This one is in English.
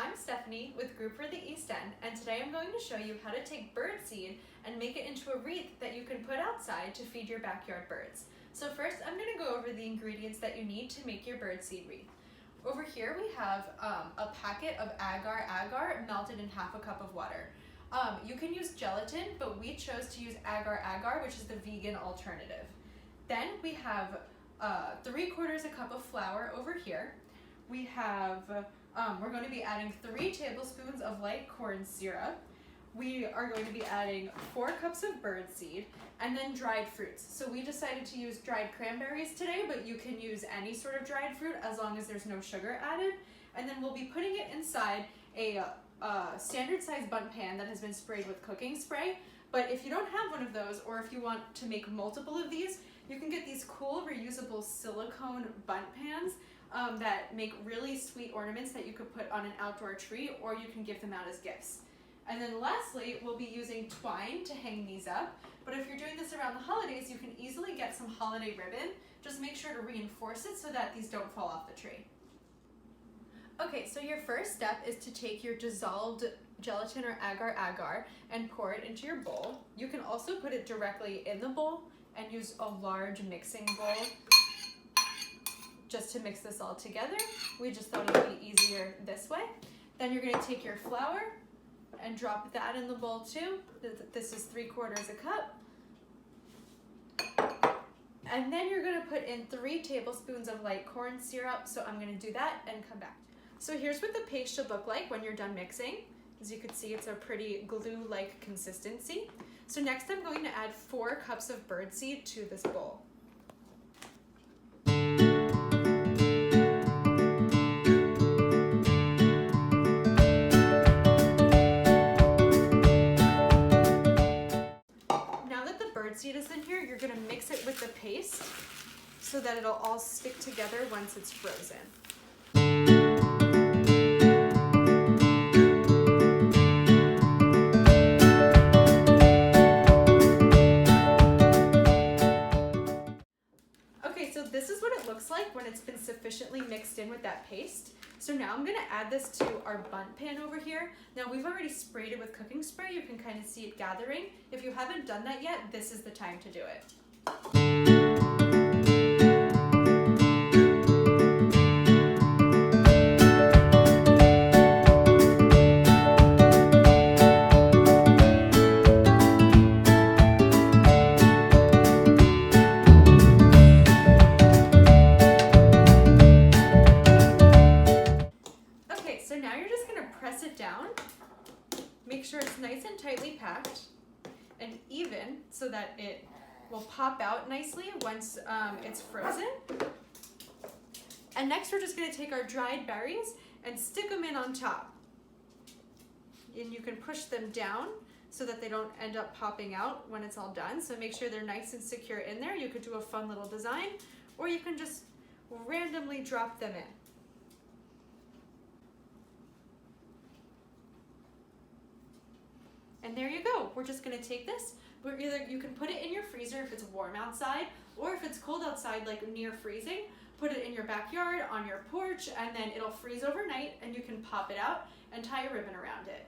I'm Stephanie with Group for the East End, and today I'm going to show you how to take birdseed and make it into a wreath that you can put outside to feed your backyard birds. So first I'm going to go over the ingredients that you need to make your birdseed wreath. Over here we have a packet of agar-agar melted in half a cup of water. You can use gelatin, but we chose to use agar-agar, which is the vegan alternative. Then we have 3/4 cup of flour over here. We have, we're going to be adding 3 tablespoons of light corn syrup. We are going to be adding 4 cups of birdseed and then dried fruits. So we decided to use dried cranberries today, but you can use any sort of dried fruit as long as there's no sugar added. And then we'll be putting it inside a standard size bundt pan that has been sprayed with cooking spray. But if you don't have one of those, or if you want to make multiple of these, you can get these cool reusable silicone bundt pans that make really sweet ornaments that you could put on an outdoor tree, or you can give them out as gifts. And then lastly, we'll be using twine to hang these up. But if you're doing this around the holidays, you can easily get some holiday ribbon. Just make sure to reinforce it so that these don't fall off the tree. Okay, so your first step is to take your dissolved gelatin or agar-agar and pour it into your bowl. You can also put it directly in the bowl and use a large mixing bowl just to mix this all together. We just thought it would be easier this way. Then you're going to take your flour and drop that in the bowl too. This is 3/4 cup. And then you're going to put in 3 tablespoons of light corn syrup. So I'm going to do that and come back. So here's what the paste should look like when you're done mixing. As you can see, it's a pretty glue-like consistency. So next I'm going to add 4 cups of birdseed to this bowl. Now that the birdseed is in here, you're going to mix it with the paste so that it'll all stick together once it's frozen. So this is what it looks like when it's been sufficiently mixed in with that paste. So now I'm going to add this to our bundt pan over here. Now we've already sprayed it with cooking spray. You can kind of see it gathering. If you haven't done that yet, this is the time to do it. So now you're just going to press it down, make sure it's nice and tightly packed and even so that it will pop out nicely once it's frozen. And next we're just going to take our dried berries and stick them in on top. And you can push them down so that they don't end up popping out when it's all done. So make sure they're nice and secure in there. You could do a fun little design, or you can just randomly drop them in. And there you go. We're just going to take this. You can put it in your freezer if it's warm outside, or if it's cold outside, like near freezing, put it in your backyard, on your porch, and then it'll freeze overnight and you can pop it out and tie a ribbon around it.